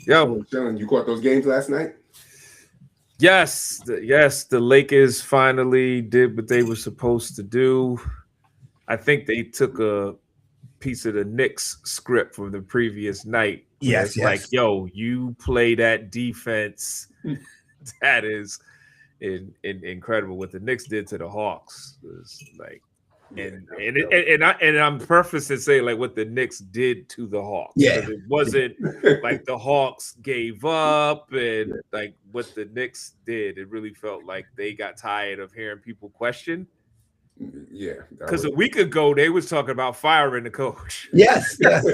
Yo, Chilling. You caught those games last night? yes, the Lakers finally did what they were supposed to do. I think they took a piece of the Knicks script from the previous night, where Yes, it's like, yes. yo, you play that defense. That is incredible. What the Knicks did to the Hawks was like, Yeah. and I'm prefacing saying like what the Knicks did to the Hawks, Yeah. because it wasn't like the Hawks gave up and like what the Knicks did. It really felt like they got tired of hearing people question. Yeah. Because a week ago they was talking about firing the coach. Yes, yes.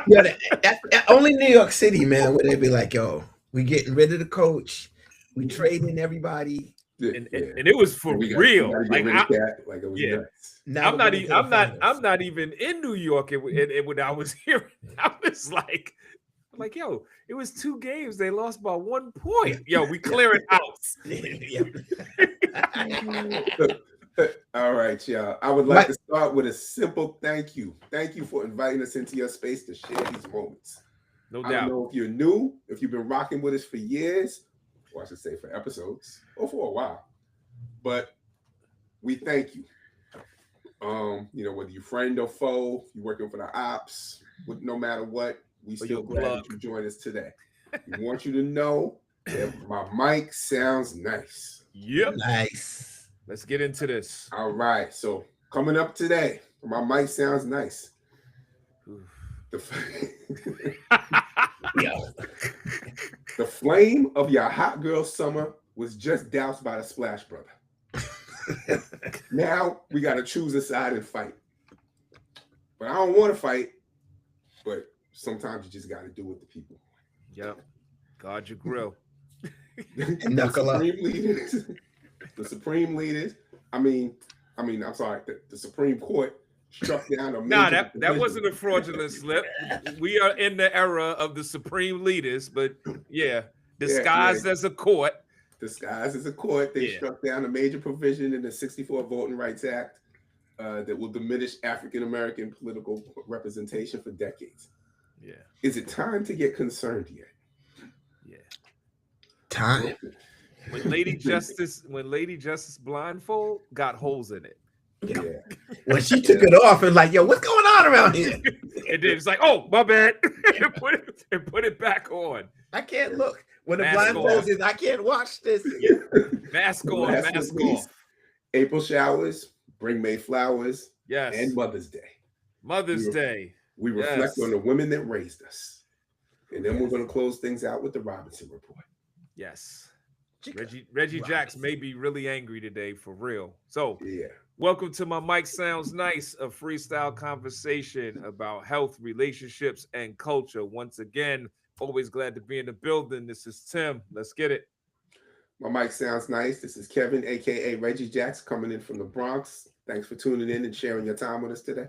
Yeah, only New York City, man, where they be like, yo, we getting rid of the coach, we trading everybody. And it was for real. Like it was nuts. Now I'm not even in New York. And when I was hearing, I was like, yo, it was 2 games. They lost by 1 point. Yo, we clearing house. All right, y'all. I would like to start with a simple thank you. Thank you for inviting us into your space to share these moments. No doubt. I don't know if you're new, if you've been rocking with us for years, or I should say for episodes, or for a while. But we thank you. Whether you're friend or foe, you're working for the ops, no matter what, we still glad that you joined us today. We want you to know that my mic sounds nice. Yep. Nice. Let's get into this. All right. So coming up today, my mic sounds nice. The flame of your hot girl summer was just doused by the Splash Brother. Now we got to choose a side and fight. But I don't want to fight. But sometimes you just got to do what the people want. Yep. Guard your grill. Knuckle up. The Supreme leaders. I'm sorry. The Supreme Court struck down a major. That wasn't a fraudulent slip. We are in the era of the Supreme leaders, but disguised as a court. Disguised as a court, they struck down a major provision in the 1964 Voting Rights Act that will diminish African American political representation for decades. Yeah. Is it time to get concerned yet? Yeah. Time. When Lady Justice blindfold got holes in it. Yeah. When she took it off and like, yo, what's going on around here? And then it's like, oh, my bad. and put it back on. I can't look. When the blindfold is, I can't watch this. Yeah. Mask on, mask off. April showers bring May flowers. Yes. And Mother's Day. Mother's Day. We reflect on the women that raised us. And then we're going to close things out with the Robinson Report. Yes. Reggie Jacks may be really angry today, for real. So, welcome to my Mic Sounds Nice, a freestyle conversation about health, relationships, and culture. Once again, always glad to be in the building. This is Tim. Let's get it. My mic sounds nice. This is Kevin, a.k.a. Reggie Jacks, coming in from the Bronx. Thanks for tuning in and sharing your time with us today.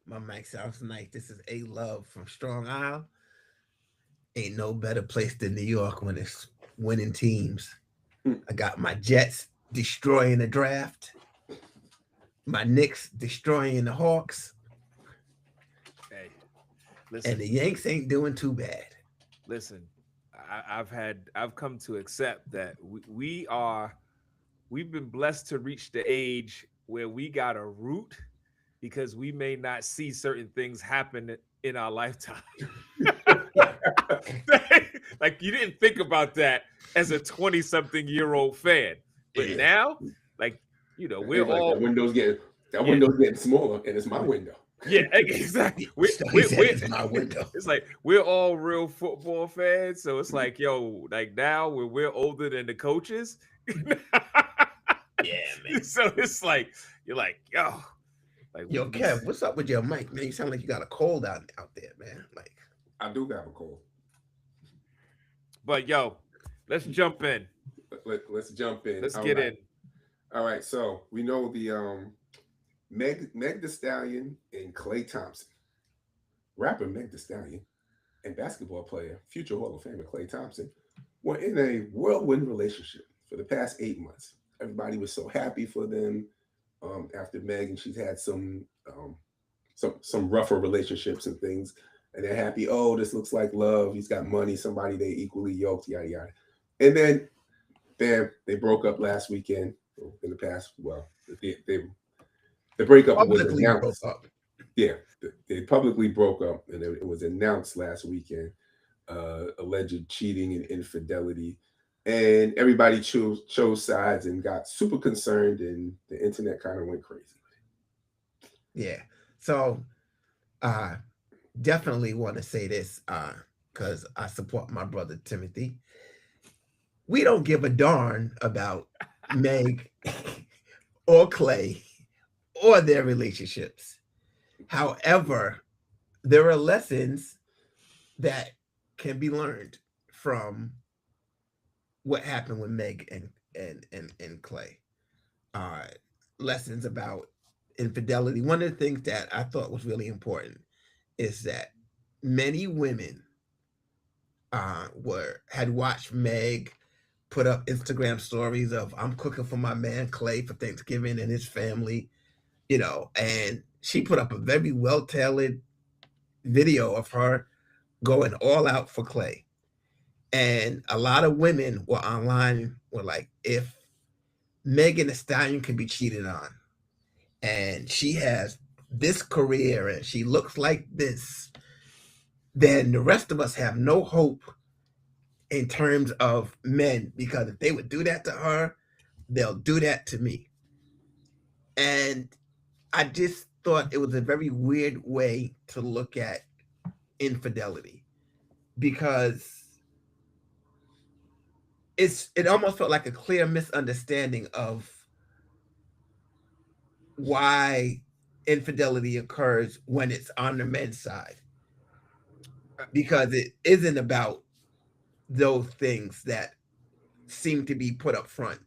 My mic sounds nice. This is A Love from Strong Isle. Ain't no better place than New York when it's winning teams. I got my Jets destroying the draft. My Knicks destroying the Hawks. Hey, listen. And the Yanks ain't doing too bad. Listen, I've come to accept that we've been blessed to reach the age where we got to root because we may not see certain things happen in our lifetime. Like you didn't think about that as a 20-something-year-old fan, but now, like we're all that window's getting smaller, and it's my window. Yeah, exactly. It's my window. It's like we're all real football fans, so it's like, yo, like now when we're older than the coaches. Yeah, man. So it's like you're like, yo, Kev, what's up with your mic, man? You sound like you got a cold out there, man. Like I do have a cold. But yo, let's jump in. Let's jump in. Let's get in. All right, so we know the Meg Thee Stallion and Klay Thompson, rapper Meg Thee Stallion, and basketball player, future Hall of Famer Klay Thompson, were in a whirlwind relationship for the past 8 months. Everybody was so happy for them. After Meg, and she's had some rougher relationships and things. and they're happy. Oh, this looks like love. He's got money, somebody they equally yoked, yada yada. And then, bam, they broke up last weekend. In the past, well, the breakup was Publicly broke announced. up. Yeah, they publicly broke up, and it was announced last weekend. Alleged cheating and infidelity, and everybody chose sides and got super concerned, and the internet kind of went crazy. Yeah. So uh definitely want to say this because I support my brother Timothy. We don't give a darn about Meg or Clay or their relationships. However, there are lessons that can be learned from what happened with Meg and Clay. Uh, Lessons about infidelity. One of the things that I thought was really important is that many women were had watched Meg put up Instagram stories of I'm cooking for my man Clay for Thanksgiving and his family, and she put up a very well tailored video of her going all out for Clay. And a lot of women were online were like, if Megan Thee Stallion can be cheated on and she has this career and she looks like this, then the rest of us have no hope in terms of men, because if they would do that to her, they'll do that to me. And I just thought it was a very weird way to look at infidelity, because it almost felt like a clear misunderstanding of why infidelity occurs when it's on the men's side, because it isn't about those things that seem to be put up front,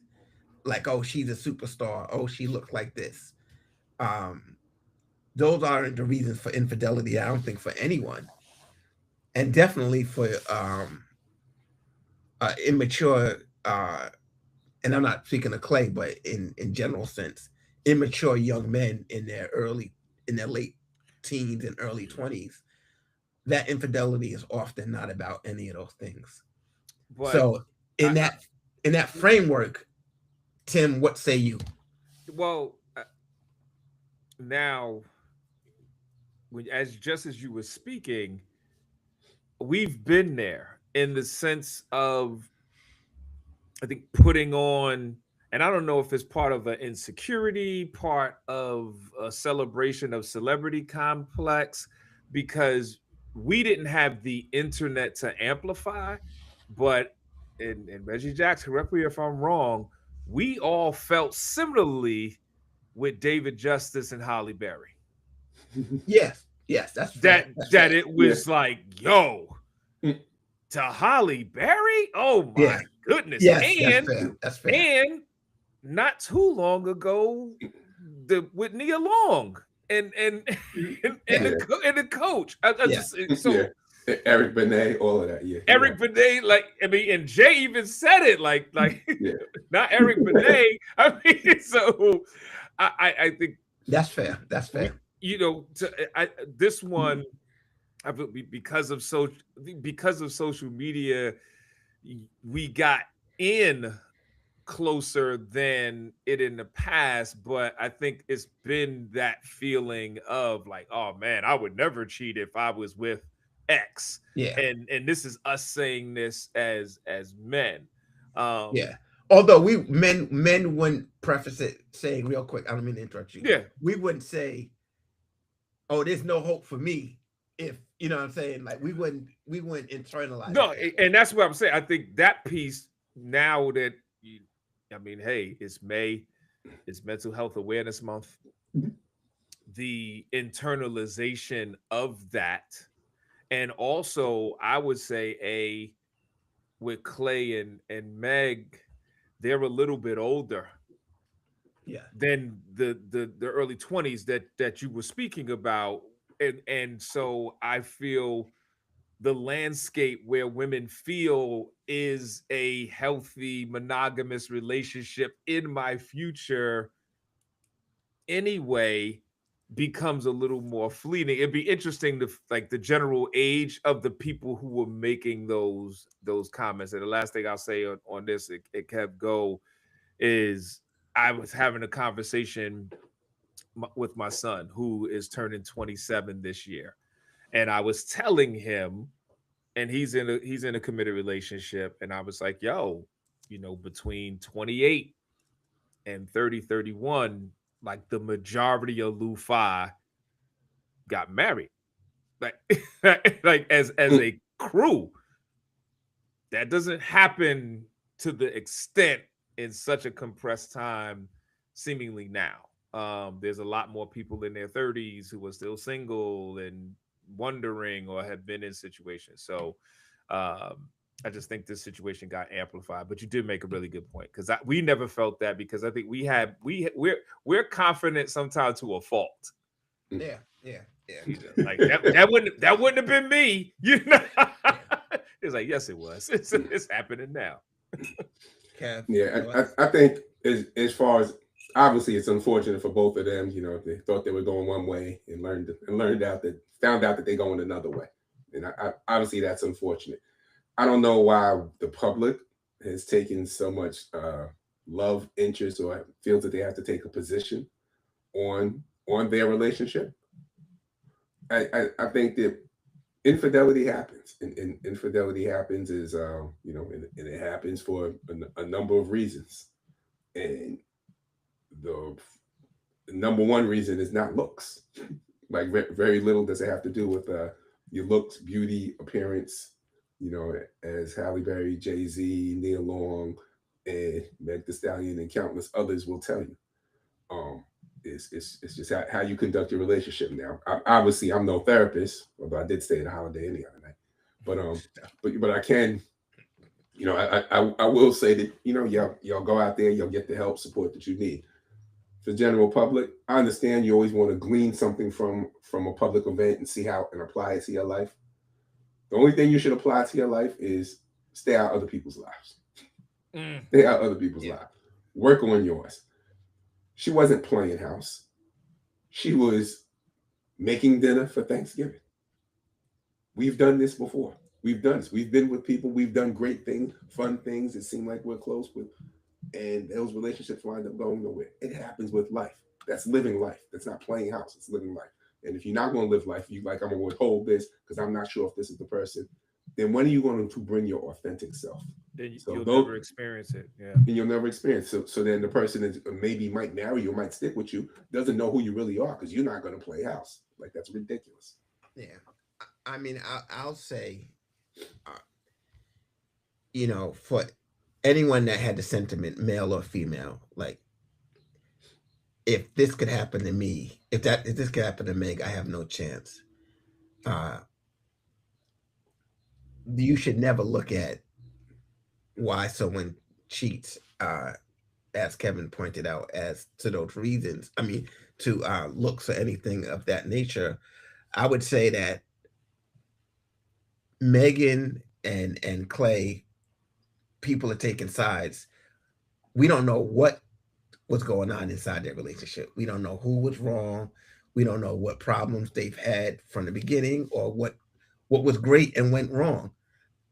like, oh, she's a superstar, oh, she looks like this. um those aren't the reasons for infidelity, I don't think, for anyone, and definitely for immature, and I'm not speaking of Clay, but in general sense, immature young men in their late teens and early 20s. That infidelity is often not about any of those things. But So in that framework, Tim, what say you? well, now, as you were speaking, we've been there in the sense of, I think, putting on, and I don't know if it's part of an insecurity, part of a celebration of celebrity complex, because we didn't have the internet to amplify, but and Reggie Jackson, correct me if I'm wrong, we all felt similarly with David Justice and Holly Berry. Yes, that's fair. That's That fair. it was like, yo, to Holly Berry? Oh Yeah. my goodness. Yes, that's fair. That's fair. And not too long ago, the with Nia Long and the coach. I just so yeah. Eric Benet, all of that. Yeah. Eric Benet, like, I mean, and Jay even said it, like yeah. not Eric Benet. I mean, so I think that's fair. That's fair. This one, because of social media, we got in closer than it in the past, but I think it's been that feeling of like, oh man, I would never cheat if I was with X. Yeah. And this is us saying this as men. Yeah. Although men wouldn't preface it saying, real quick, I don't mean to interrupt you. Yeah. We wouldn't say, oh, there's no hope for me, if you know what I'm saying. Like we wouldn't internalize. No, and that's what I'm saying. I think that piece, now that I mean, hey, it's May, it's Mental Health Awareness Month. The internalization of that, and also I would say with Clay and Meg, they're a little bit older, than the early 20s that you were speaking about, and so I feel the landscape where women feel is a healthy monogamous relationship in my future anyway becomes a little more fleeting. It'd be interesting to like the general age of the people who were making those comments. And the last thing I'll say on this, it kept go, is I was having a conversation with my son who is turning 27 this year, and I was telling him, and he's in a committed relationship, and I was like, yo, between 28 and 30, 31, like the majority of Lu-Fi got married, like like as a crew. That doesn't happen to the extent in such a compressed time seemingly now. There's a lot more people in their 30s who are still single and wondering or have been in situations. So I just think this situation got amplified. But you did make a really good point, because we never felt that, because I think we're confident sometimes to a fault. Yeah. Like that wouldn't have been me. It's like, yes, it was. It's happening now. Kev, yeah, I think as far as, obviously it's unfortunate for both of them. They thought they were going one way and found out that they're going another way, and I obviously that's unfortunate. I don't know why the public has taken so much love, interest, or feels that they have to take a position on their relationship. I think that infidelity happens, and infidelity happens is and it happens for a number of reasons, and the number one reason is not looks. Like very little does it have to do with your looks, beauty, appearance. As Halle Berry, Jay-Z, Neil Long, and Meg Thee Stallion, and countless others will tell you. It's just how you conduct your relationship. Now, obviously, I'm no therapist, although I did stay at a Holiday Inn the other night. But I can, I will say that y'all go out there, you'll get the help, support that you need. For the general public, I understand you always want to glean something from a public event and see how and apply it to your life. The only thing you should apply to your life is stay out of other people's lives. Stay out of other people's lives. Work on yours. She wasn't playing house. She was making dinner for Thanksgiving. We've done this before. We've done this. We've been with people. We've done great things, fun things. It seemed like we're close with, and those relationships wind up going nowhere. It happens with life. That's living life. That's not playing house. It's living life. And if you're not going to live life, I'm going to withhold this because I'm not sure if this is the person, then when are you going to bring your authentic self? Then you'll never experience it. Yeah. And you'll never experience it. So then the person that maybe might marry you, might stick with you, doesn't know who you really are because you're not going to play house. Like, that's ridiculous. Yeah. I mean, I'll say, for anyone that had the sentiment, male or female, like, if this could happen to me, if this could happen to Meg, I have no chance. You should never look at why someone cheats, as Kevin pointed out, as to those reasons. I mean, to looks or anything of that nature. I would say that Megan and Clay, people are taking sides. We don't know what's going on inside their relationship. We don't know who was wrong. We don't know what problems they've had from the beginning, or what was great and went wrong.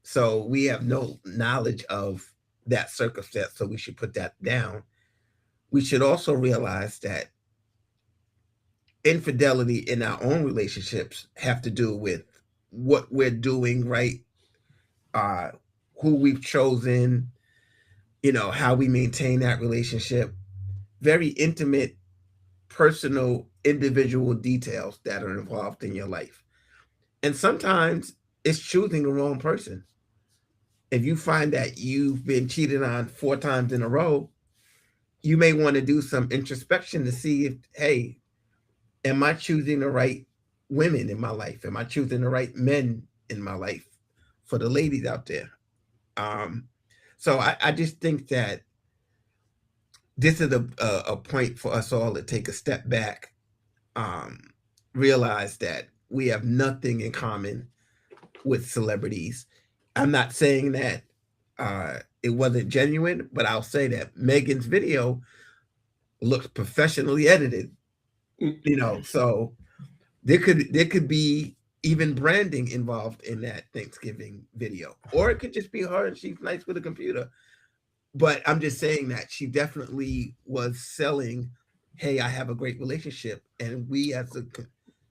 So we have no knowledge of that circumstance. So we should put that down. We should also realize that infidelity in our own relationships have to do with what we're doing, right? Who we've chosen, how we maintain that relationship. Very intimate, personal, individual details that are involved in your life. And sometimes it's choosing the wrong person. If you find that you've been cheated on 4 times in a row, you may want to do some introspection to see if, hey, am I choosing the right women in my life? Am I choosing the right men in my life? For the ladies out there. So I just think that this is a point for us all to take a step back, realize that we have nothing in common with celebrities. I'm not saying that it wasn't genuine, but I'll say that Megan's video looks professionally edited. You know, so there could be even branding involved in that Thanksgiving video, or it could just be her and she's nice with a computer. But I'm just saying that she definitely was selling, hey, I have a great relationship, and we as a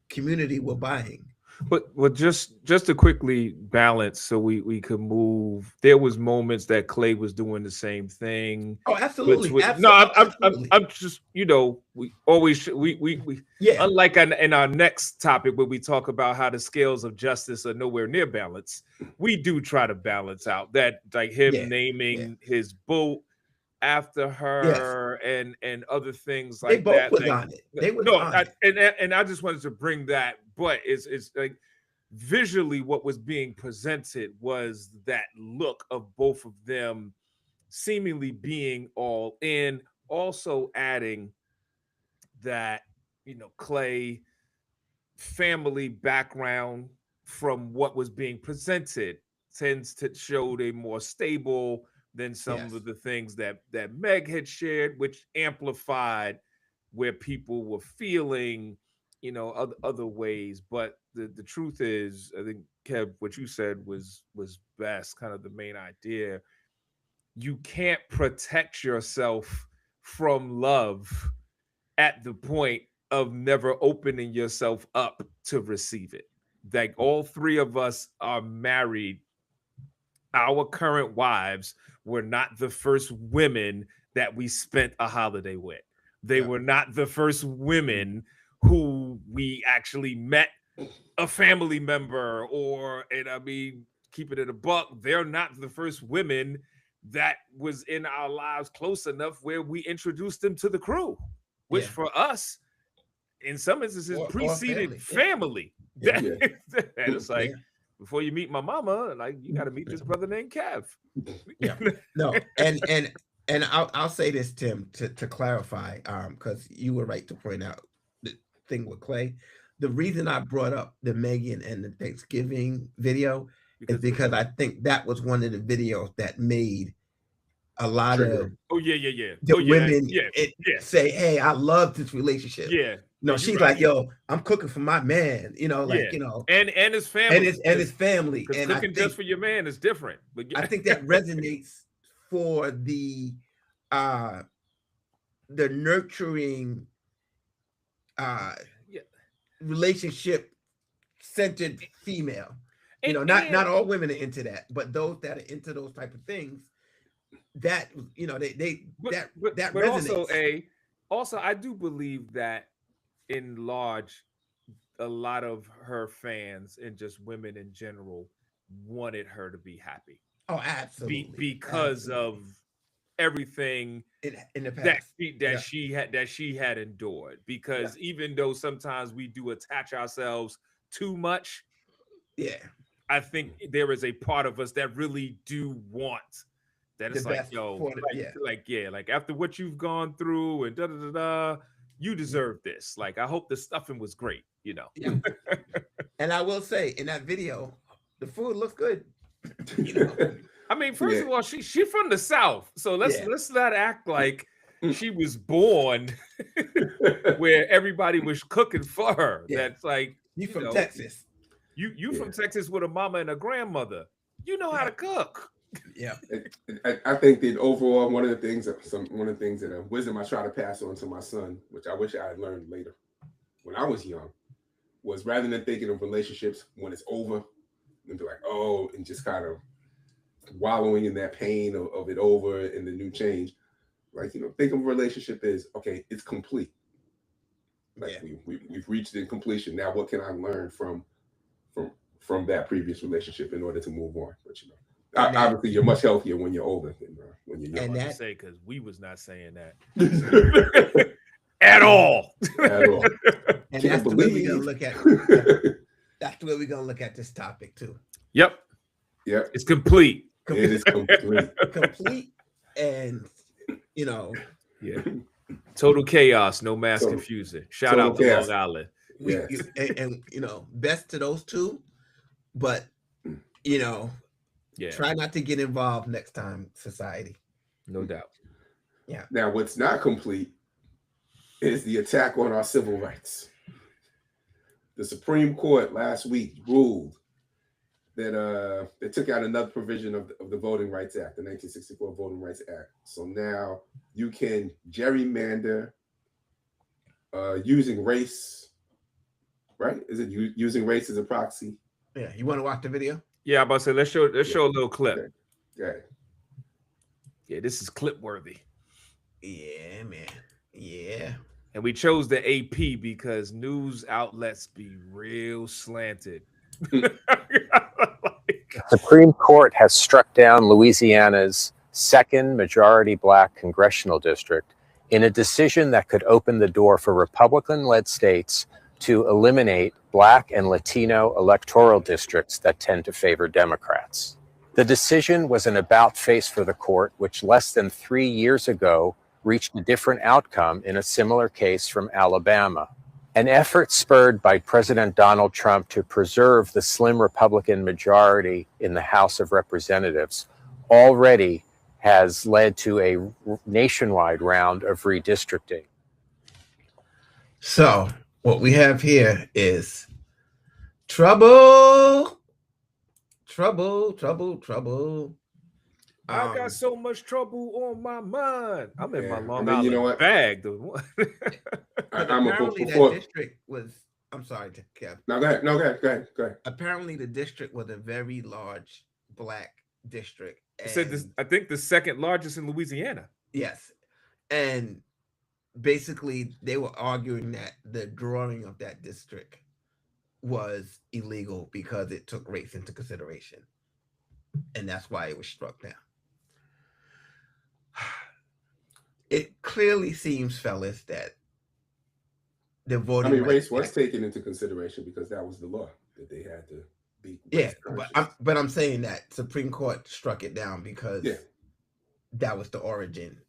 community were buying. But just to quickly balance, so we could move. There was moments that Clay was doing the same thing. Oh, absolutely, No, absolutely. I'm just, we always we Yeah, unlike in our next topic where we talk about how the scales of justice are nowhere near balance. We do try to balance out that, like him yeah, yeah. naming his boat after Yes, her and other things they like both that. was Like, on it. They was no, on it. and I just wanted to bring that, but it's like visually what was being presented was that look of both of them seemingly being all in, also adding that, Clay family background from what was being presented tends to show they more stable than some Yes, of the things that Meg had shared, which amplified where people were feeling, other ways. But the truth is, I think, Kev, what you said was best, kind of the main idea. You can't protect yourself from love at the point of never opening yourself up to receive it. Like, all three of us are married. Our current wives were not the first women that we spent a holiday with. They yeah, were not the first women who we actually met a family member, or, and I mean, keep it in a buck, they're not the first women that was in our lives close enough where we introduced them to the crew, which yeah. for us, in some instances, Or preceded family. Yeah, family. yeah, Yeah. And it's like, yeah, before you meet my mama, like, you got to meet yeah. this brother named Kev. Yeah. No, and I'll say this, Tim, to clarify, because you were right to point out the thing with Clay. The reason I brought up the Megan and the Thanksgiving video is Because because I think that was one of the videos that made a lot Trigger. of oh yeah, yeah, yeah, the oh yeah, women yeah, yeah, say, "Hey, I love this relationship." yeah. No, No, you're she's right. like, "Yo, I'm cooking for my man," Yeah, like, and his and family, his family, because and I cooking just think for your man is different. But I yeah, think that resonates for uh the nurturing uh yeah, relationship centered female. Not and all women are into that, but those that are into those type of things, that they but that but that but also, resonates. I do believe that in large, a lot of her fans and just women in general wanted her to be happy, Oh, absolutely, because absolutely. of everything In the that past. she that Yeah, she had that she had endured. yeah, Because even though sometimes we do attach ourselves too much, yeah. I think there is a part of us that really do want that. The It's like, best yo, for the, yeah, yeah, like after what you've gone through and da da da da, you yeah, deserve this. Like, I hope the stuffing was great, yeah. And I will say, in that video, the food looks good. you know, I mean, first Yeah. of all, she from the South, so let's yeah, let's not act like she was born where everybody was cooking for her. yeah. That's like, You you from know, Texas? you Yeah. from Texas with a mama and a grandmother. You know how Yeah, to cook. yeah, I think that overall, one of the things that wisdom I try to pass on to my son, which I wish I had learned later when I was young, was rather than thinking of relationships when it's over and be like, oh, and just kind of wallowing in that pain of it over and the new change. Like, think of a relationship as, okay, it's complete. Like, yeah. we've reached the completion. Now, what can I learn from from that previous relationship in order to move on? But And that obviously, you're much healthier when you're older than when you're I'm and young. about to that say, because we was not saying that At at all. all. and Can't that's the way we're gonna believe. look at that's the way we're gonna look at this topic too. Yep, Yep, it's complete. it is complete. Complete, and you know Yeah, total chaos, no mass Total, confusion. Shout total out to Long chaos. Island. we Yes. and best to those two, but you know Yeah, try not to get involved next time, society. no doubt. Yeah, Now, what's not complete is the attack on our civil rights. The Supreme Court last week ruled that they took out another provision of the Voting Rights Act, the 1964 Voting Rights Act. So now you can gerrymander using race, right? Is it using race as a proxy? Yeah, you want to watch the video? Yeah, I'm about to say let's show a little clip. Okay. Okay. Yeah, this is clip worthy. Yeah, man. Yeah. And we chose the AP because news outlets be real slanted. The Supreme Court has struck down Louisiana's second majority black congressional district in a decision that could open the door for Republican-led states to eliminate black and Latino electoral districts that tend to favor Democrats. The decision was an about-face for the court, which less than 3 years ago reached a different outcome in a similar case from Alabama. An effort spurred by President Donald Trump to preserve the slim Republican majority in the House of Representatives already has led to a nationwide round of redistricting. So what we have here is trouble. I got so much trouble on my mind. I'm in my Long Island you know what? Bag. Apparently that district was. I'm sorry, Kev. No, go ahead. No, go ahead. Apparently the district was a very large black district. It said this, I think the second largest in Louisiana. Yes, and basically they were arguing that the drawing of that district was illegal because it took race into consideration, and that's why it was struck down. It clearly seems, fellas, that the voting race was taken into consideration because that was the law that they had to be. Yeah, but I'm saying that Supreme Court struck it down because that was the origin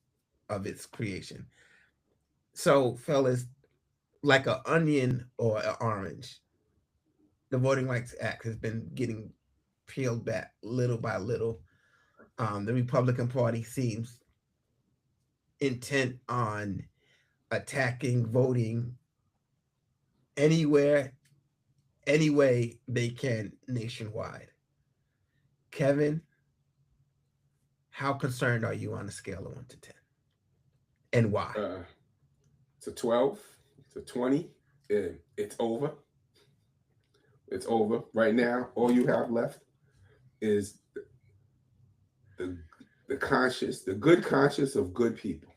of its creation. So, fellas, like an onion or an orange, the Voting Rights Act has been getting peeled back little by little. The Republican Party seems intent on attacking voting anywhere, any way they can nationwide. Kevin, how concerned are you on a scale of 1 to 10? And why? It's a 12, it's a 20, it's over. It's over. Right now, all you have left is the conscience, the good conscience of good people.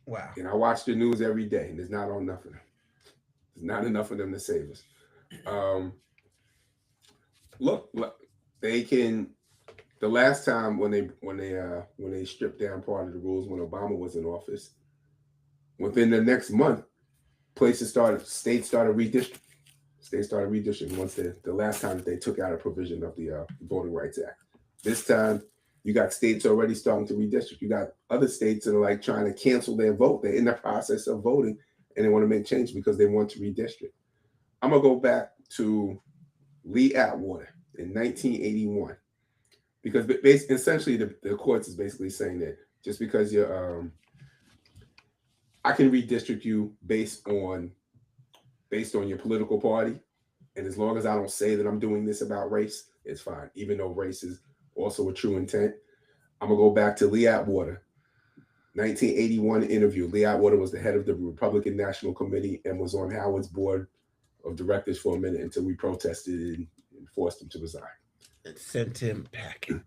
Wow. And I watch the news every day, and there's not enough of them. There's not enough of them to save us. Look, they can. The last time when they stripped down part of the rules when Obama was in office, within the next month, states started redistricting. States started redistricting once the last time that they took out a provision of the Voting Rights Act. This time, you got states already starting to redistrict. You got other states that are like trying to cancel their vote. They're in the process of voting, and they want to make change because they want to redistrict. I'm gonna go back to Lee Atwater in 1981, because essentially the courts is basically saying that just because you're, I can redistrict you based on your political party, and as long as I don't say that I'm doing this about race, it's fine. Even though race is also a true intent. I'm gonna go back to Lee Atwater, 1981 interview. Lee Atwater was the head of the Republican National Committee and was on Howard's board of directors for a minute until we protested and forced him to resign. And sent him packing.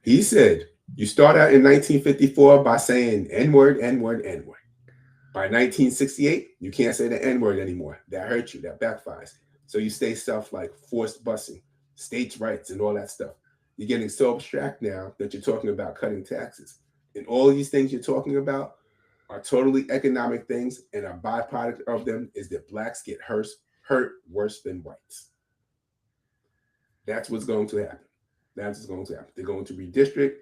He said, you start out in 1954 by saying N-word, N-word, N-word. By 1968, you can't say the N-word anymore. That hurts you, that backfires. So you say stuff like forced busing, states' rights, and all that stuff. You're getting so abstract now that you're talking about cutting taxes. And all these things you're talking about are totally economic things, and a byproduct of them is that blacks get hurt worse than whites. That's what's going to happen. That's what's going to happen. They're going to redistrict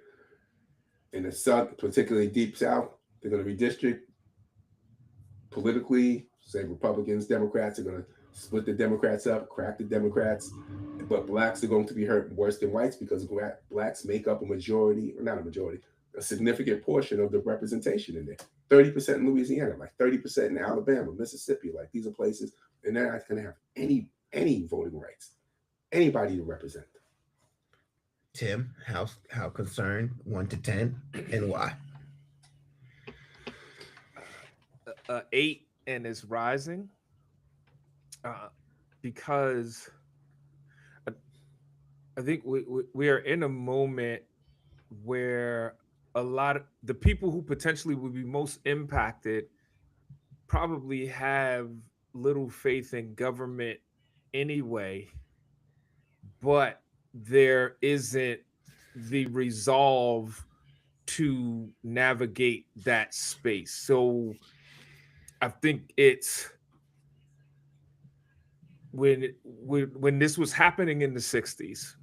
in the South, particularly Deep South. They're going to redistrict politically. Say Republicans, Democrats are going to split the Democrats up, crack the Democrats. But blacks are going to be hurt worse than whites because blacks make up a significant portion of the representation in there. 30% in Louisiana, like 30% in Alabama, Mississippi. Like these are places, and they're not going to have any voting rights, anybody to represent them. Tim, how concerned 1 to 10, and why? 8, and it's rising because I think we are in a moment where a lot of the people who potentially would be most impacted probably have little faith in government anyway, but there isn't the resolve to navigate that space. So I think it's when this was happening in the 60s,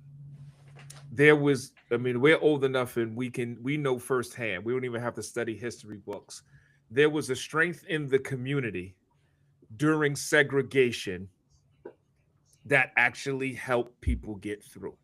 there was, I mean, we're old enough and we know firsthand. We don't even have to study history books. There was a strength in the community during segregation that actually helped people get through.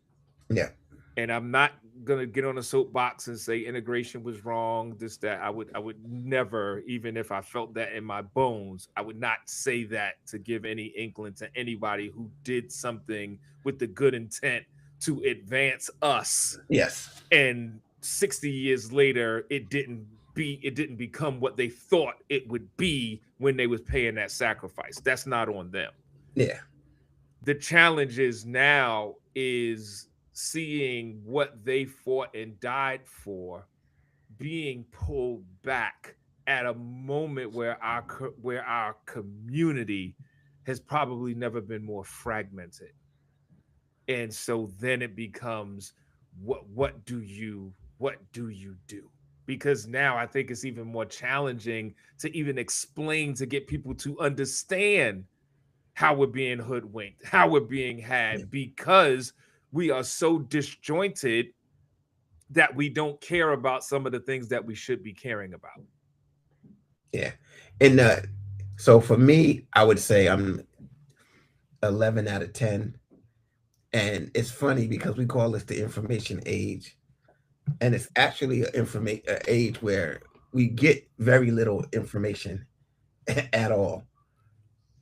Yeah. And I'm not gonna get on a soapbox and say integration was wrong, this, that. I would never, even if I felt that in my bones, I would not say that to give any inkling to anybody who did something with the good intent to advance us. Yes. And 60 years later, it didn't become what they thought it would be when they was paying that sacrifice. That's not on them. Yeah. The challenge is now is seeing what they fought and died for being pulled back at a moment where our community has probably never been more fragmented. And so then it becomes what do you do? Because now I think it's even more challenging to even explain, to get people to understand how we're being hoodwinked, how we're being had, because we are so disjointed that we don't care about some of the things that we should be caring about. Yeah. And so for me, I would say I'm 11 out of 10. And it's funny because we call this the information age. And it's actually an age where we get very little information at all.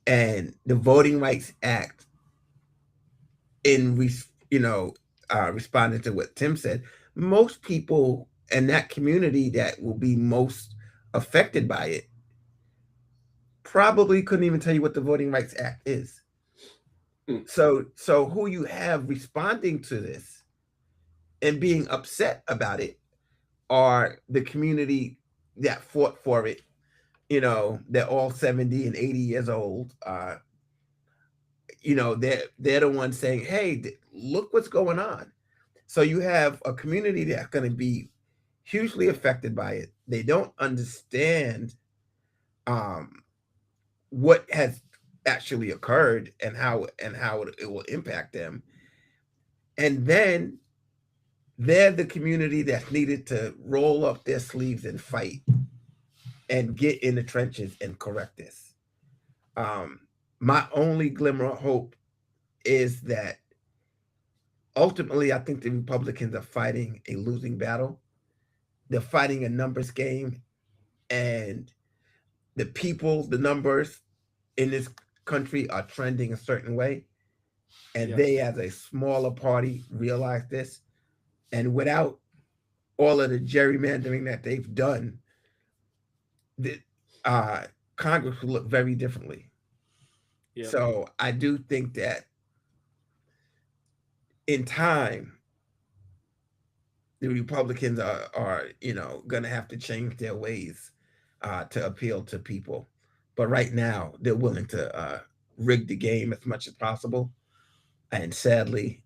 And the Voting Rights Act, responding to what Tim said, most people in that community that will be most affected by it probably couldn't even tell you what the Voting Rights Act is. So who you have responding to this and being upset about it are the community that fought for it. They're all 70 and 80 years old. They're the ones saying, hey, look what's going on. So you have a community that's going to be hugely affected by it. They don't understand what has actually occurred and how it will impact them. And then they're the community that's needed to roll up their sleeves and fight and get in the trenches and correct this. My only glimmer of hope is that ultimately, I think the Republicans are fighting a losing battle. They're fighting a numbers game, and the people, the numbers in this country are trending a certain way. And they, as a smaller party, realize this. And without all of the gerrymandering that they've done, Congress will look very differently. So I do think that in time, the Republicans are going to have to change their ways to appeal to people. But right now, they're willing to rig the game as much as possible. And sadly,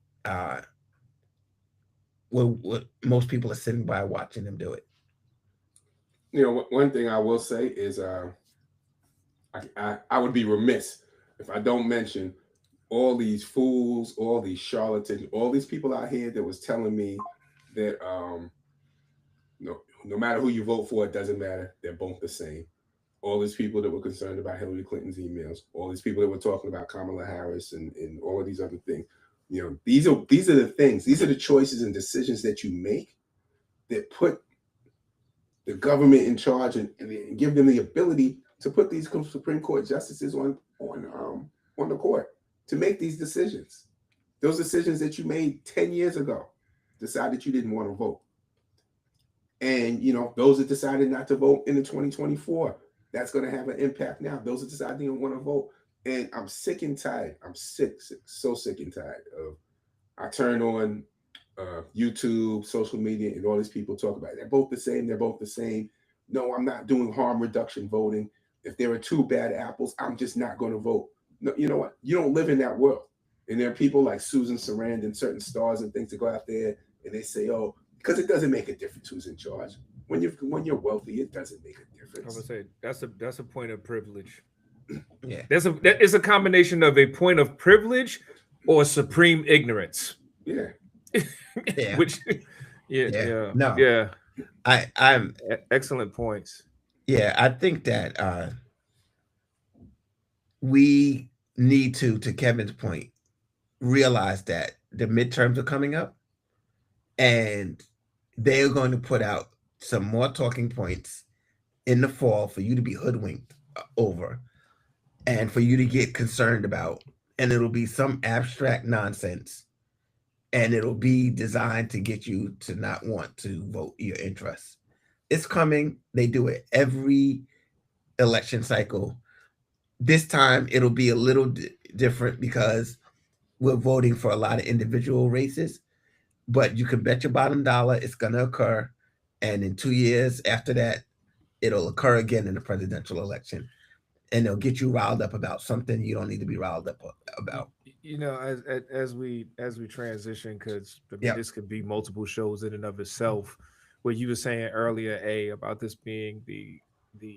most people are sitting by watching them do it. One thing I will say is I would be remiss if I don't mention all these fools, all these charlatans, all these people out here that was telling me that no matter who you vote for, it doesn't matter. They're both the same. All these people that were concerned about Hillary Clinton's emails, all these people that were talking about Kamala Harris and all of these other things. These are the things. These are the choices and decisions that you make that put the government in charge and give them the ability to put these Supreme Court justices on the court to make these decisions. Those decisions that you made 10 years ago, decided you didn't want to vote. And, those that decided not to vote in the 2024, that's going to have an impact now. Those that decided they don't want to vote. And I'm sick and tired. I'm sick, so sick and tired of, I turn on YouTube, social media, and all these people talk about it. They're both the same. They're both the same. No, I'm not doing harm reduction voting. If there are two bad apples, I'm just not going to vote. No, you know what? You don't live in that world. And there are people like Susan Sarandon, certain stars and things that go out there and they say, oh, because it doesn't make a difference who's in charge. When you're wealthy, it doesn't make a difference. I would say that's a point of privilege. Yeah, That is a combination of a point of privilege or supreme ignorance. Yeah. yeah, Which, No, yeah. I'm Excellent points. yeah. I think that we need to Kevin's point, realize that the midterms are coming up, and they are going to put out some more talking points in the fall for you to be hoodwinked over and for you to get concerned about. And it'll be some abstract nonsense. And it'll be designed to get you to not want to vote your interests. It's coming. They do it every election cycle. This time it'll be a little different because we're voting for a lot of individual races, but you can bet your bottom dollar it's going to occur. And in 2 years after that, it'll occur again in the presidential election. And they'll get you riled up about something you don't need to be riled up about. As we transition, because Yep. this could be multiple shows in and of itself. What you were saying earlier, about this being the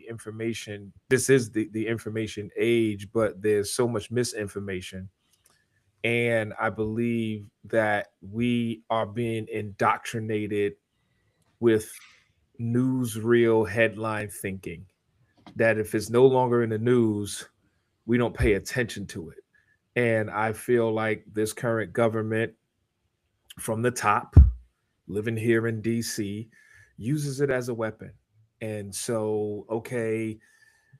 information. This is the information age, but there's so much misinformation, and I believe that we are being indoctrinated with newsreel headline thinking. That if it's no longer in the news, we don't pay attention to it. And I feel like this current government from the top, living here in DC, uses it as a weapon. And so, okay,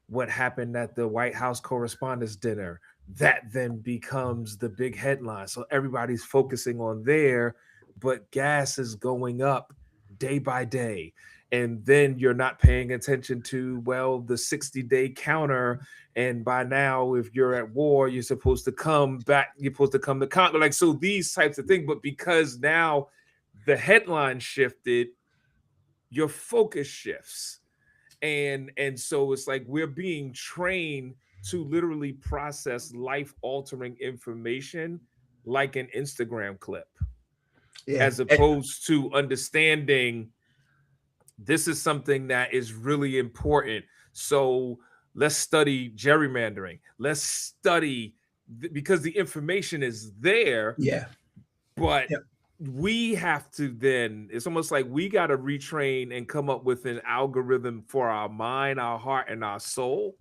what happened at the White House Correspondents' Dinner? That then becomes the big headline. So everybody's focusing on there, but gas is going up day by day. And then you're not paying attention to, well, the 60-day counter. And by now, if you're at war, you're supposed to come back, you're supposed to come to conquer. Like, so these types of things. But because now the headline shifted, your focus shifts. And so it's like we're being trained to literally process life altering information like an Instagram clip, Yeah. as opposed to understanding this is something that is really important. So let's study gerrymandering. Let's study because the information is there. Yeah. But Yep. we have to then, it's almost like we got to retrain and come up with an algorithm for our mind, our heart, and our soul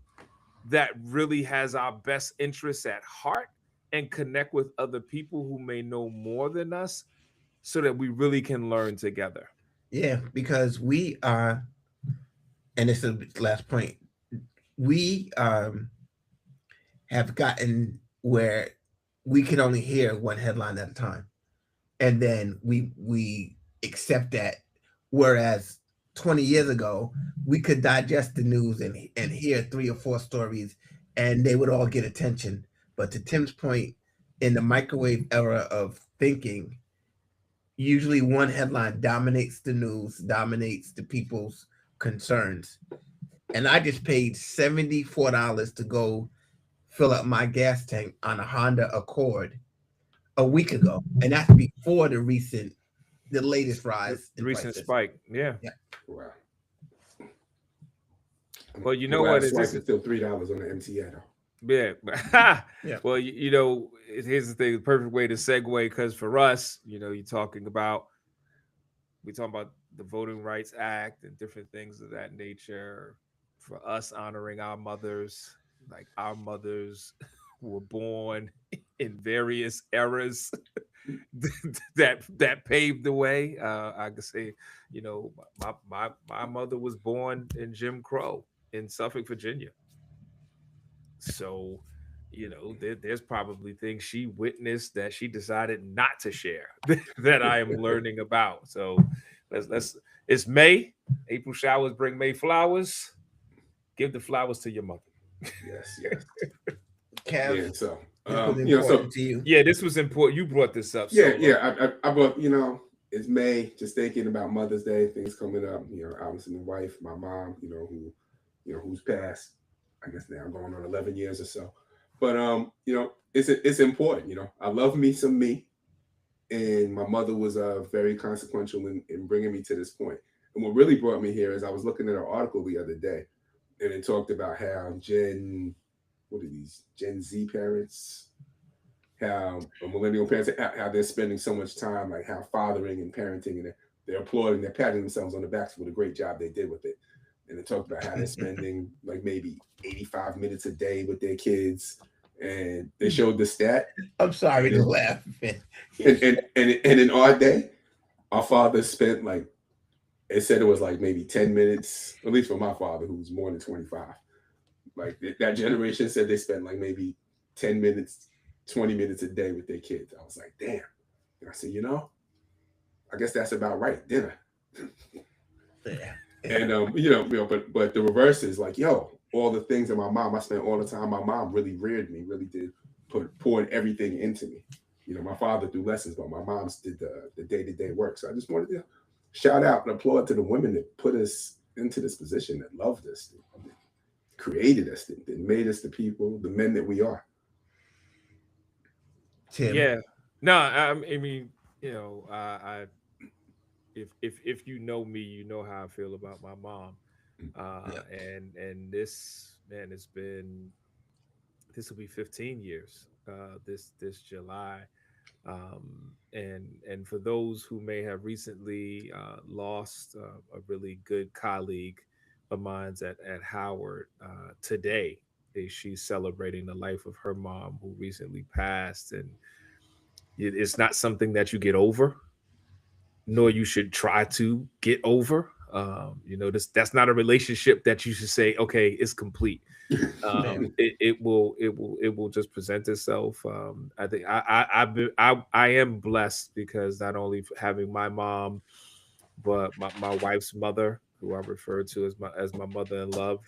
that really has our best interests at heart and connect with other people who may know more than us so that we really can learn together. Yeah, because we are, and this is the last point, we have gotten where we can only hear one headline at a time. And then we accept that. Whereas 20 years ago, we could digest the news and hear 3 or 4 stories and they would all get attention. But to Tim's point, in the microwave era of thinking, usually one headline dominates the news, dominates the people's concerns. And I just paid $74 to go fill up my gas tank on a Honda Accord a week ago. And that's before the latest rise in recent prices. spike. Yeah. Wow. Well, you know what? This is still $3 on the MTA though. Yeah. Yeah. Well, here's the thing, the perfect way to segue, because for us, we're talking about the Voting Rights Act and different things of that nature. For us, honoring our mothers, like our mothers were born in various eras that paved the way. I could say, you know, my mother was born in Jim Crow in Suffolk, Virginia. So, you know, there's probably things she witnessed that she decided not to share that I am learning about. So let's it's May. April showers bring May flowers. Give the flowers to your mother. Yes, yes. Kev, Yeah, so this was you know, so important to you. Yeah, this was important. You brought this up. yeah, So yeah. I brought, you know, it's May, just thinking about Mother's Day, things coming up. You know, obviously my wife, my mom, who's passed. I guess now going on 11 years or so. But you know, it's important. You know, I love me some me, and my mother was very consequential in bringing me to this point. And what really brought me here is I was looking at an article the other day, and it talked about how what are these Gen Z parents, how millennial parents, how they're spending so much time, like how fathering and parenting, and they're applauding, they're patting themselves on the backs for the great job they did with it. And they talked about how they're spending like maybe 85 minutes a day with their kids. And they showed the stat. I'm sorry to laugh. And in our day, our father spent like, it said it was like maybe 10 minutes, at least for my father, who's more than 25. Like that generation said they spent like maybe 10 minutes, 20 minutes a day with their kids. I was like, damn. And I said, you know, I guess that's about right, dinner. Yeah. And but the reverse is like, yo, all the things that my mom, I spent all the time. My mom really reared me, really did poured everything into me. You know, my father threw lessons, but my mom's did the day-to-day work. So I just wanted to shout out and applaud to the women that put us into this position, that loved us, that created us, that made us the people, the men that we are. Tim. yeah, no, I mean, you know, I if you know me, you know how I feel about my mom. Yeah. And this man, this will be 15 years this July. And for those who may have recently lost a really good colleague of mine's at Howard today, she's celebrating the life of her mom who recently passed, and it's not something that you get over, nor you should try to get over. You know, that's not a relationship that you should say, okay, it's complete. It will just present itself. I think I am blessed because not only having my mom, but my wife's mother, who I refer to as my mother in love.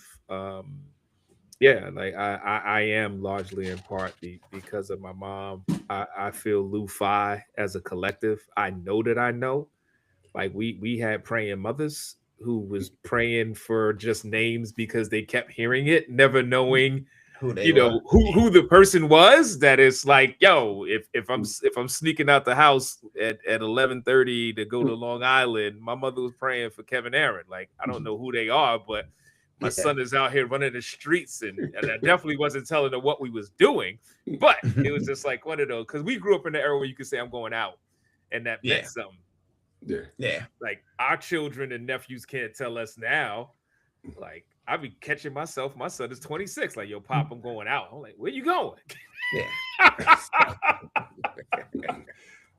Yeah, like I am largely in part because of my mom. I feel Lu-Fi as a collective. I know that I know. Like we had praying mothers who was praying for just names because they kept hearing it, never knowing Who they you were. know who the person was. That is like, yo, if I'm sneaking out the house at 11:30 to go to Long Island, my mother was praying for Kevin Aaron. Like, I don't know who they are, but my Yeah. son is out here running the streets, and I definitely wasn't telling her what we was doing, but it was just like one of those, because we grew up in the era where you could say I'm going out, and that meant Yeah. something. Yeah. Yeah. Like, our children and nephews can't tell us now. Like, I be catching myself. My son is 26. Like, yo, Pop, I'm going out. I'm like, where you going? Yeah.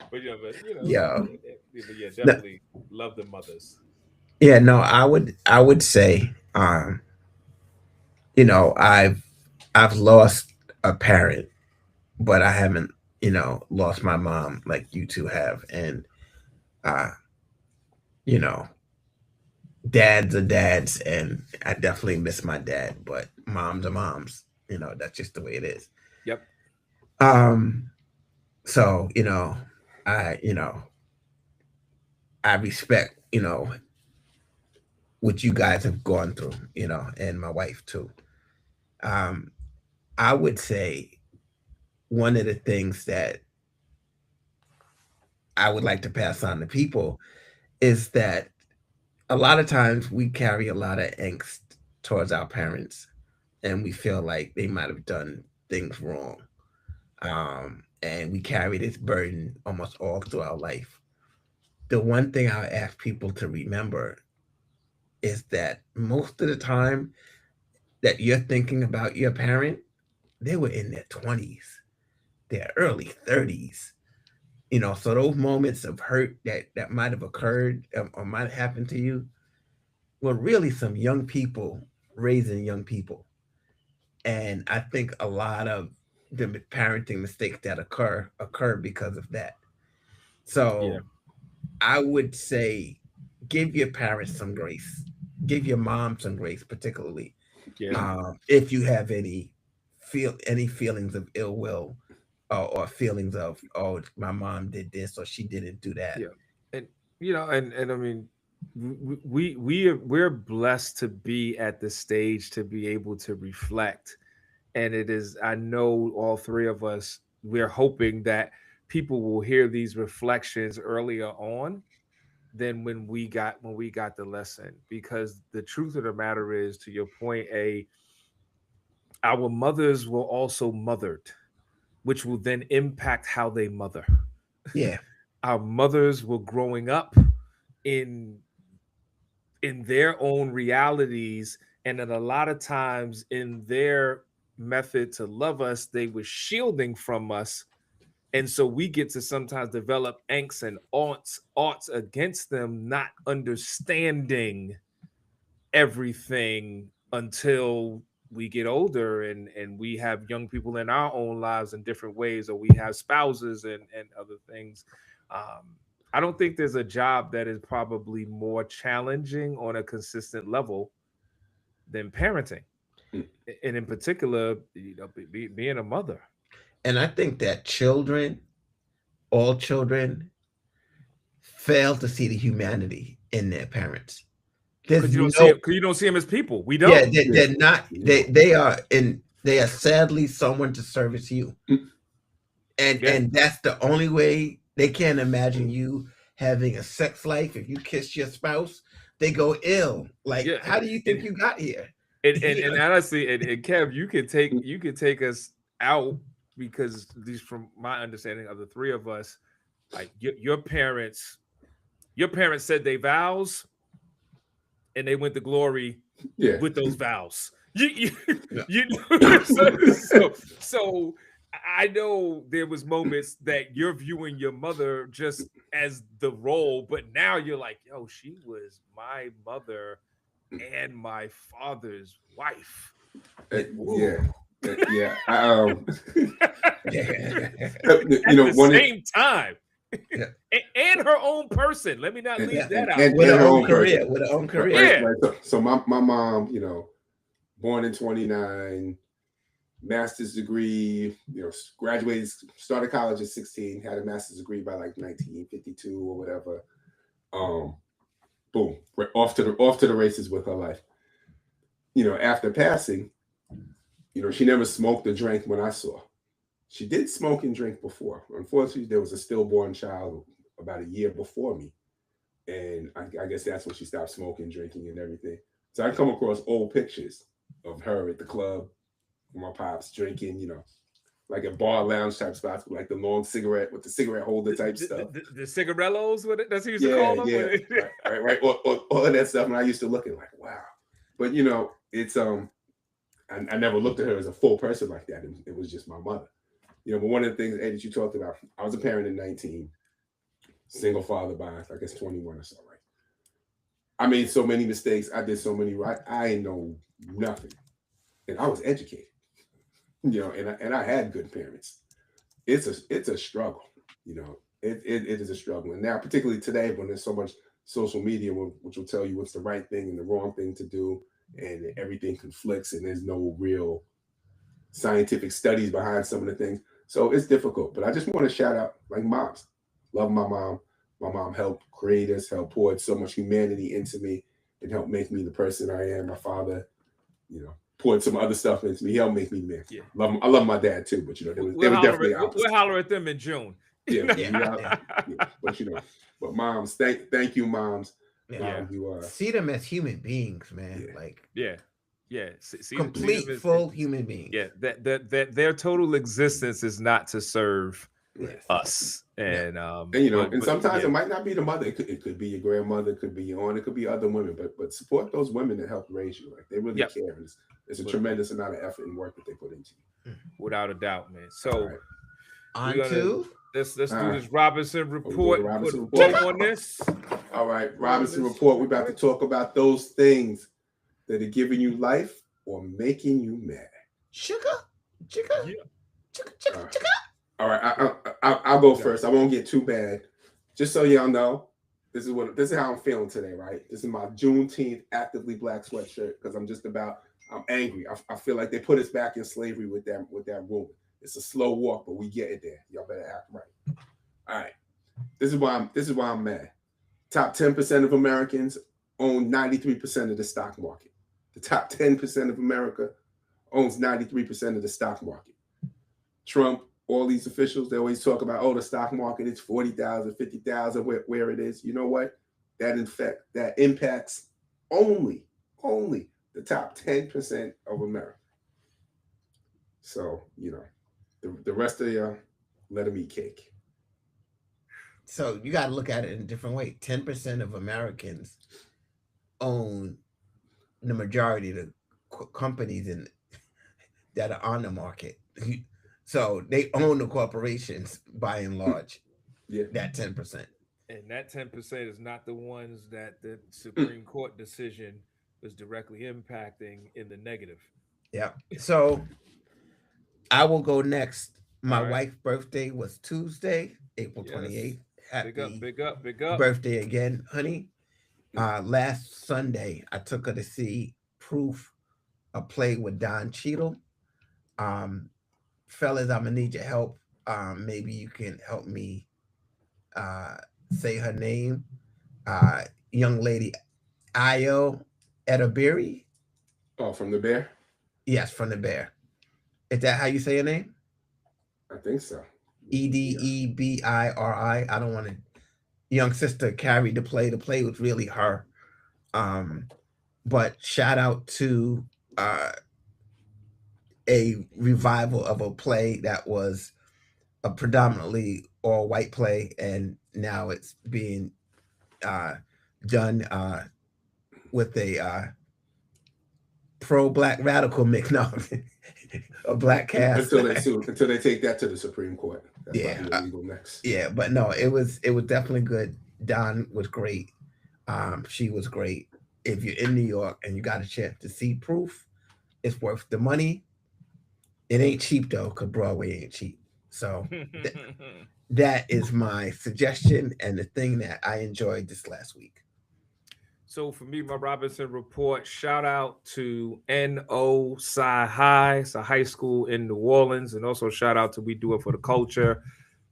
But yeah, Yeah. but yeah, definitely love the mothers. Yeah, no, I would say, you know, I've lost a parent, but I haven't, lost my mom like you two have. And uh, you know, dads are dads, and I definitely miss my dad, but moms are moms. That's just the way it is. Yep. Um, so, I, I respect, what you guys have gone through, and my wife too. Um, I would say one of the things that I would like to pass on to people is that a lot of times we carry a lot of angst towards our parents, and we feel like they might have done things wrong. And we carry this burden almost all through our life. The one thing I ask people to remember is that most of the time that you're thinking about your parent, they were in their 20s, their early 30s. So those moments of hurt that might have occurred or might have happened to you were really some young people raising young people. And I think a lot of the parenting mistakes that occur because of that. So Yeah. I would say give your parents some grace. Give your mom some grace, particularly Yeah. if you have any feelings of ill will or feelings of, oh, my mom did this or she didn't do that. Yeah. And and I mean, we're blessed to be at the stage to be able to reflect. And it is, I know all three of us, we're hoping that people will hear these reflections earlier on than when we got the lesson. Because the truth of the matter is, to your point, our mothers were also mothered, which will then impact how they mother. Yeah. Our mothers were growing up in their own realities, and then a lot of times in their method to love us, they were shielding from us. And so we get to sometimes develop angst and oughts against them, not understanding everything until we get older, and we have young people in our own lives in different ways, or we have spouses and other things. I don't think there's a job that is probably more challenging on a consistent level than parenting, and in particular, being a mother. And I think that all children, fail to see the humanity in their parents. There's Because you don't see no, it, because you don't see them as people. We yeah, don't. they're not, they are sadly someone to service you. And Yeah. that's the only way. They can't imagine you having a sex life. If you kiss your spouse, they go ill. Like, Yeah. how do you think you got here? And honestly, and Kev, you can take us out, because at least from my understanding of the three of us, like your parents said they vows, and they went to glory Yeah. with those vows. You Yeah. you know, so I know there was moments that you're viewing your mother just as the role, but now you're like, yo, she was my mother and my father's wife. Yeah. Yeah. At the same time. Yeah. And her own person. Let me not leave that out. And With her her own own career. person. With her own career. Yeah. Right. So my mom, born in 29, master's degree, graduated, started college at 16, had a master's degree by like 1952 or whatever. Boom, off to the races with her life. After passing, she never smoked or drank when I saw. She did smoke and drink before. Unfortunately, there was a stillborn child about a year before me, and I guess that's when she stopped smoking, drinking, and everything. So I come across old pictures of her at the club with my pops drinking, like a bar lounge type spots with like the long cigarette with the cigarette holder type stuff. The cigarellos, that's what he used to call them. Yeah, right. All of that stuff. And I used to look at like, wow. But it's I never looked at her as a full person like that. It was just my mother. But one of the things, Ed, that you talked about, I was a parent in 19, single father by I guess 21 or so, right? I made so many mistakes. I did so many right. I know nothing, and I was educated. And I had good parents. It's a struggle. It is a struggle. And now, particularly today, when there's so much social media, which will tell you what's the right thing and the wrong thing to do, and everything conflicts, and there's no real scientific studies behind some of the things. So it's difficult. But I just want to shout out like moms. Love my mom. My mom helped create us, helped pour so much humanity into me, and helped make me the person I am. My father, poured some other stuff into me. He helped make me man. Yeah. I love my dad too, but they were definitely opposite. We'll holler at them in June. Yeah. But but moms, thank you, moms. Yeah. You see them as human beings, man. Yeah. Complete full human beings. Yeah, that their total existence is not to serve us. And and sometimes it might not be the mother. It could be your grandmother, it could be your aunt, it could be other women. But support those women that helped raise you. Like they really care. It's a tremendous amount of effort and work that they put into you. Without a doubt, man. So let's do this Robinson report. On this. All right, Robinson report. We're about to talk about those things that are giving you life or making you mad. Sugar. All right, I'll go first. I won't get too bad. Just so y'all know, this is how I'm feeling today, right? This is my Juneteenth actively black sweatshirt because I'm angry. I feel like they put us back in slavery with that ruling. It's a slow walk, but we get it there. Y'all better act right. All right. This is why I'm mad. Top 10% of Americans own 93% of the stock market. The top 10% of America owns 93% of the stock market. Trump, all these officials, they always talk about, the stock market is 40,000, 50,000, where it is. You know what? That impacts only the top 10% of America. So, the rest of y'all, let them eat cake. So you got to look at it in a different way. 10% of Americans own the majority of the companies that are on the market. So they own the corporations by and large. That 10%. And that 10% is not the ones that the Supreme Court decision was directly impacting in the negative. Yeah. So I will go next. My wife's birthday was Tuesday, April 28th. Happy big up birthday again, honey. Last Sunday, I took her to see Proof, a play with Don Cheadle. Fellas, I'm gonna need your help. Maybe you can help me say her name. Young lady Ayo Edabiri. Oh, from The Bear? Yes, from The Bear. Is that how you say your name? I think so. Edebiri. I don't want to. Young sister carried the play. The play was really her. But shout out to a revival of a play that was a predominantly all white play, and now it's being done with a pro black radical mix. No, a black cast until they take that to the Supreme Court. That's legal next. Yeah, but no, it was definitely good. Don was great. She was great. If you're in New York and you got a chance to see Proof, it's worth the money. It ain't cheap though, because Broadway ain't cheap. So that is my suggestion and the thing that I enjoyed this last week. So for me, my Robinson report, shout out to N.O. Sci High. It's a high school in New Orleans. And also shout out to We Do It for the Culture.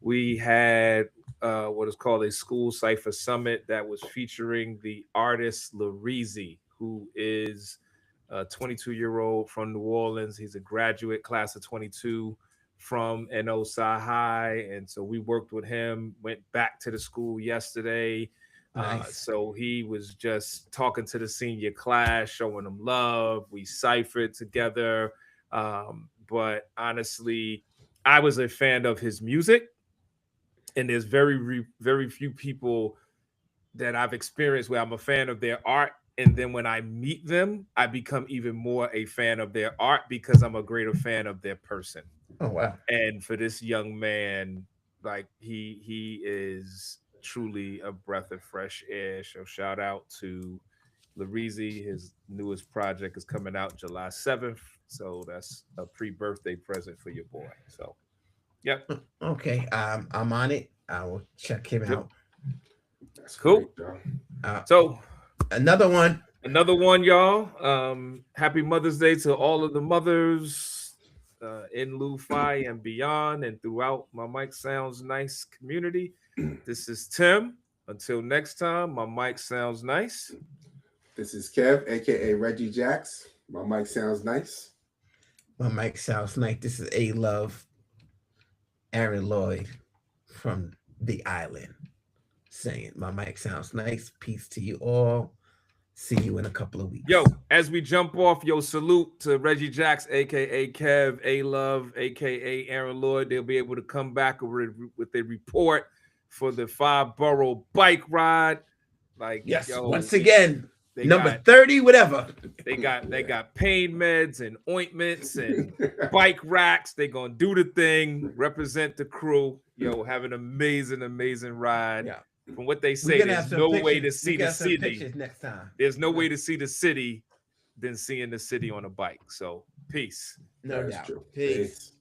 We had what is called a school cipher summit that was featuring the artist Larizi, who is a 22-year-old from New Orleans. He's a graduate class of 22 from N.O. Sci High. And so we worked with him, went back to the school yesterday. Nice. So he was just talking to the senior class, showing them love. We ciphered together. But honestly, I was a fan of his music. And there's very few people that I've experienced where I'm a fan of their art. And then when I meet them, I become even more a fan of their art because I'm a greater fan of their person. Oh, wow. And for this young man, like he is truly a breath of fresh air. So shout out to Larizi. His newest project is coming out July 7th. So that's a pre-birthday present for your boy. So, yep. Okay. I'm on it. I will check him out. That's cool. Great, so another one, y'all. Happy Mother's Day to all of the mothers in Lu-Fi and beyond and throughout my Mike Sounds Nice community. This is Tim. Until next time, my Mike Sounds Nice. This is Kev, aka Reggie Jacks. My Mike Sounds Nice. My Mike Sounds Nice. This is A Love, Aaron Lloyd from the island saying, my Mike Sounds Nice. Peace to you all. See you in a couple of weeks. Yo, as we jump off, salute to Reggie Jacks, aka Kev, A Love, aka Aaron Lloyd. They'll be able to come back with a report for the 5-borough bike ride. Like, yes, yo, once again, they number got 30, whatever. They got pain meds and ointments and bike racks. They gonna do the thing, represent the crew. Yo, have an amazing ride. Yeah. From what they say, there's no way to see the city. Next time. There's no way to see the city than seeing the city on a bike. So peace. No doubt. True. Peace.